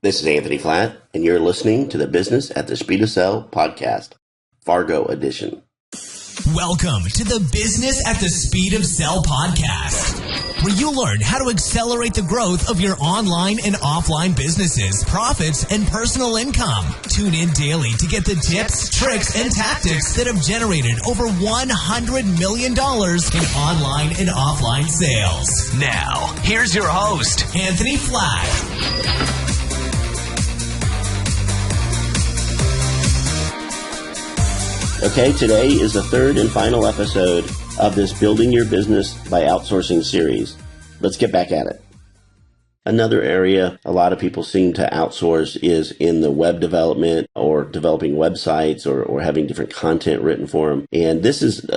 This is Anthony Flatt, and you're listening to the Business at the Speed of Sell podcast, Fargo edition. Welcome to the Business at the Speed of Sell podcast, where you learn how to accelerate the growth of your online and offline businesses, profits, and personal income. Tune in daily to get the tips, tricks, and tactics that have generated over $100 million in online and offline sales. Now, here's your host, Anthony Flatt. Okay, today is the third and final episode of this Building Your Business by Outsourcing series. Let's get back at it. Another area a lot of people seem to outsource is in the web development or developing websites or having different content written for them. And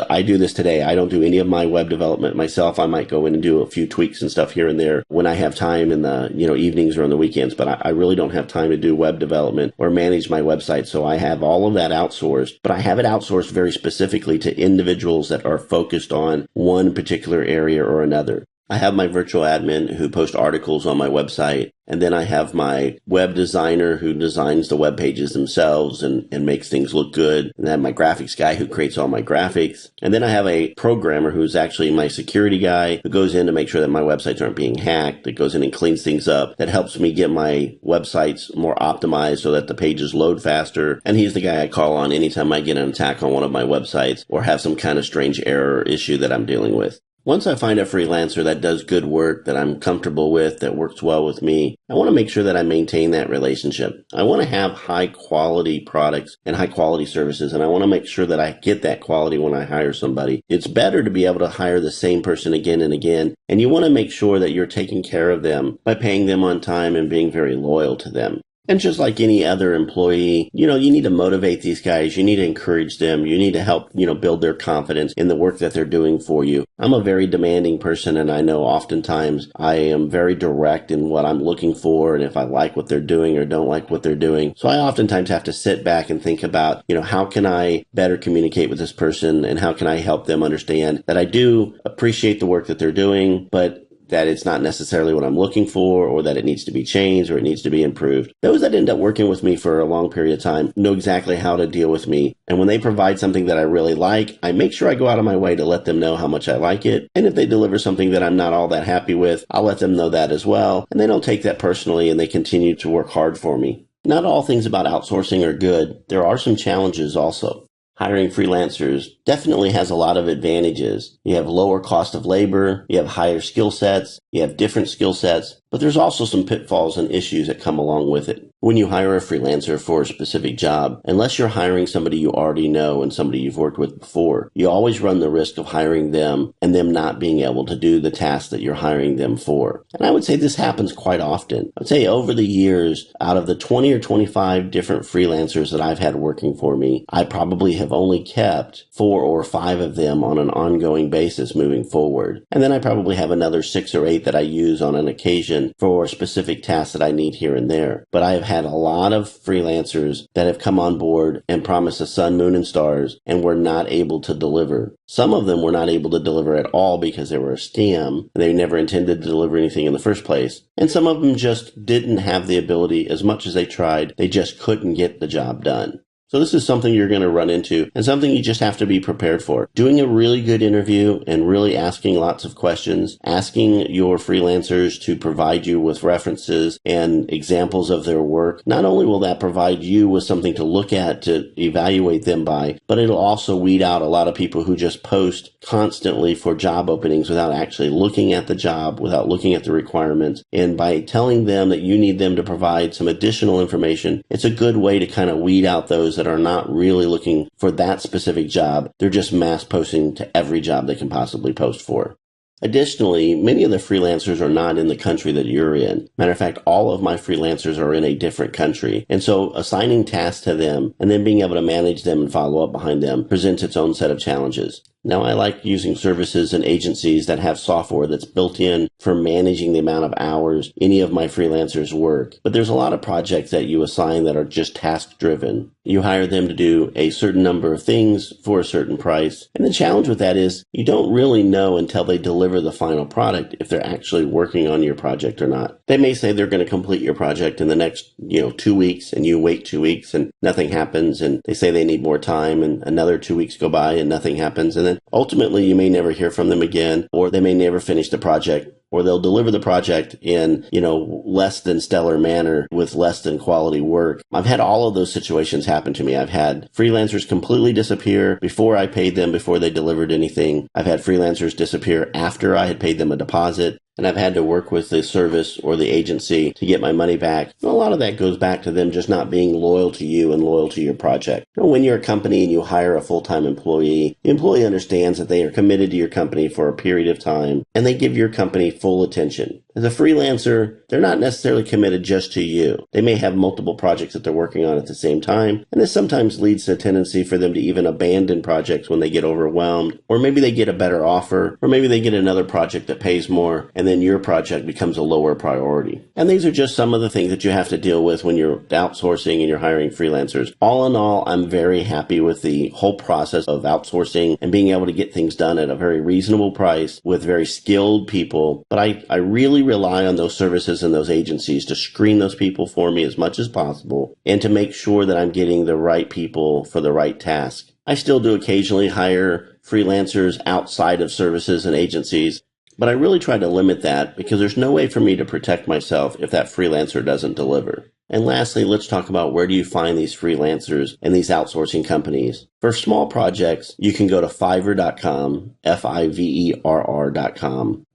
I do this today. I don't do any of my web development myself. I might go in and do a few tweaks and stuff here and there when I have time in the evenings or on the weekends, but I really don't have time to do web development or manage my website. So I have all of that outsourced, but I have it outsourced very specifically to individuals that are focused on one particular area or another. I have my virtual admin who posts articles on my website, and then I have my web designer who designs the web pages themselves and makes things look good. And I have my graphics guy who creates all my graphics. And then I have a programmer who's actually my security guy who goes in to make sure that my websites aren't being hacked, that goes in and cleans things up, that helps me get my websites more optimized so that the pages load faster. And he's the guy I call on anytime I get an attack on one of my websites or have some kind of strange error or issue that I'm dealing with. Once I find a freelancer that does good work that I'm comfortable with, that works well with me, I want to make sure that I maintain that relationship. I want to have high quality products and high quality services, and I want to make sure that I get that quality when I hire somebody. It's better to be able to hire the same person again and again, and you want to make sure that you're taking care of them by paying them on time and being very loyal to them. And just like any other employee, you need to motivate these guys. You need to encourage them. You need to help, build their confidence in the work that they're doing for you. I'm a very demanding person, and I know oftentimes I am very direct in what I'm looking for and if I like what they're doing or don't like what they're doing. So I oftentimes have to sit back and think about, how can I better communicate with this person and how can I help them understand that I do appreciate the work that they're doing, but that it's not necessarily what I'm looking for, or that it needs to be changed, or it needs to be improved. Those that end up working with me for a long period of time know exactly how to deal with me. And when they provide something that I really like, I make sure I go out of my way to let them know how much I like it. And if they deliver something that I'm not all that happy with, I'll let them know that as well. And they don't take that personally, and they continue to work hard for me. Not all things about outsourcing are good. There are some challenges also. Hiring freelancers definitely has a lot of advantages. You have lower cost of labor, you have higher skill sets, you have different skill sets, but there's also some pitfalls and issues that come along with it. When you hire a freelancer for a specific job, unless you're hiring somebody you already know and somebody you've worked with before, you always run the risk of hiring them and them not being able to do the task that you're hiring them for. And I would say this happens quite often. I would say over the years, out of the 20 or 25 different freelancers that I've had working for me, I probably have only kept 4 or 5 of them on an ongoing basis moving forward. And then I probably have another 6 or 8 that I use on an occasion for specific tasks that I need here and there. But I have had a lot of freelancers that have come on board and promised the sun, moon, and stars and were not able to deliver. Some of them were not able to deliver at all because they were a scam and they never intended to deliver anything in the first place. And some of them just didn't have the ability. As much as they tried, they just couldn't get the job done. So this is something you're going to run into and something you just have to be prepared for. Doing a really good interview and really asking lots of questions, asking your freelancers to provide you with references and examples of their work. Not only will that provide you with something to look at to evaluate them by, but it'll also weed out a lot of people who just post constantly for job openings without actually looking at the job, without looking at the requirements. And by telling them that you need them to provide some additional information, it's a good way to kind of weed out those that are not really looking for that specific job. They're just mass posting to every job they can possibly post for. Additionally, many of the freelancers are not in the country that you're in. Matter of fact, all of my freelancers are in a different country. And so assigning tasks to them and then being able to manage them and follow up behind them presents its own set of challenges. Now, I like using services and agencies that have software that's built in for managing the amount of hours any of my freelancers work. But there's a lot of projects that you assign that are just task-driven. You hire them to do a certain number of things for a certain price. And the challenge with that is you don't really know until they deliver the final product if they're actually working on your project or not. They may say they're going to complete your project in the next, 2 weeks, and you wait 2 weeks and nothing happens, and they say they need more time, and another 2 weeks go by and nothing happens, and then ultimately you may never hear from them again, or they may never finish the project, or they'll deliver the project in, less than stellar manner with less than quality work. I've had all of those situations happen to me. I've had freelancers completely disappear before I paid them, before they delivered anything. I've had freelancers disappear after I had paid them a deposit. And I've had to work with the service or the agency to get my money back. And a lot of that goes back to them just not being loyal to you and loyal to your project. When you're a company and you hire a full-time employee, the employee understands that they are committed to your company for a period of time, and they give your company full attention. As a freelancer, they're not necessarily committed just to you. They may have multiple projects that they're working on at the same time, and this sometimes leads to a tendency for them to even abandon projects when they get overwhelmed, or maybe they get a better offer, or maybe they get another project that pays more, and then your project becomes a lower priority. And these are just some of the things that you have to deal with when you're outsourcing and you're hiring freelancers. All in all, I'm very happy with the whole process of outsourcing and being able to get things done at a very reasonable price with very skilled people. But I really rely on those services and those agencies to screen those people for me as much as possible and to make sure that I'm getting the right people for the right task. I still do occasionally hire freelancers outside of services and agencies, but I really try to limit that because there's no way for me to protect myself if that freelancer doesn't deliver. And lastly, let's talk about where do you find these freelancers and these outsourcing companies. For small projects, you can go to Fiverr.com, Fiverr.com.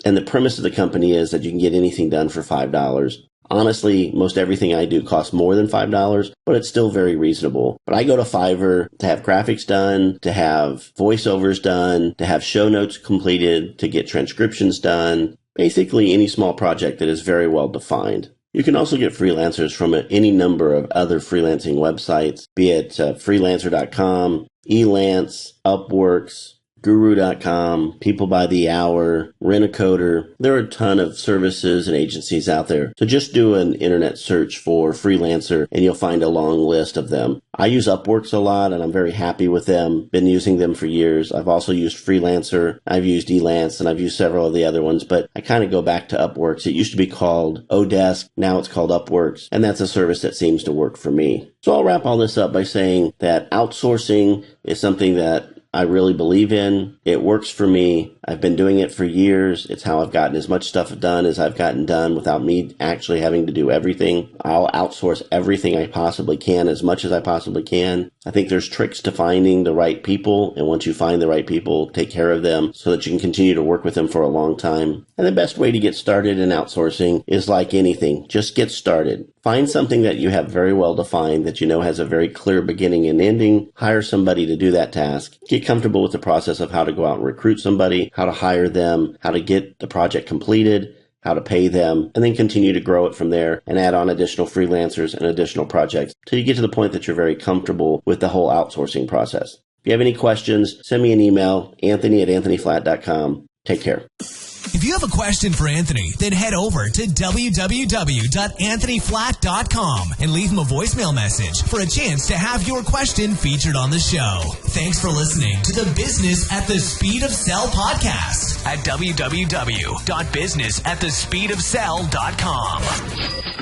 And the premise of the company is that you can get anything done for $5. Honestly, most everything I do costs more than $5, but it's still very reasonable. But I go to Fiverr to have graphics done, to have voiceovers done, to have show notes completed, to get transcriptions done. Basically, any small project that is very well defined. You can also get freelancers from any number of other freelancing websites, be it freelancer.com, Elance, Upworks, Guru.com, People by the Hour, Rent-A-Coder. There are a ton of services and agencies out there. So just do an internet search for freelancer and you'll find a long list of them. I use Upworks a lot and I'm very happy with them. Been using them for years. I've also used Freelancer. I've used Elance and I've used several of the other ones, but I kind of go back to Upworks. It used to be called Odesk. Now it's called Upworks, and that's a service that seems to work for me. So I'll wrap all this up by saying that outsourcing is something that I really believe in. It works for me. I've been doing it for years. It's how I've gotten as much stuff done as I've gotten done without me actually having to do everything. I'll outsource everything I possibly can as much as I possibly can. I think there's tricks to finding the right people, and once you find the right people, take care of them so that you can continue to work with them for a long time. And the best way to get started in outsourcing is like anything. Just get started. Find something that you have very well defined, that you know has a very clear beginning and ending. Hire somebody to do that task. Get comfortable with the process of how to go out and recruit somebody, how to hire them, how to get the project completed, how to pay them, and then continue to grow it from there and add on additional freelancers and additional projects till you get to the point that you're very comfortable with the whole outsourcing process. If you have any questions, send me an email, anthony@anthonyflat.com. Take care. If you have a question for Anthony, then head over to www.anthonyflat.com and leave him a voicemail message for a chance to have your question featured on the show. Thanks for listening to the Business at the Speed of Sell podcast at www.businessatthespeedofsell.com.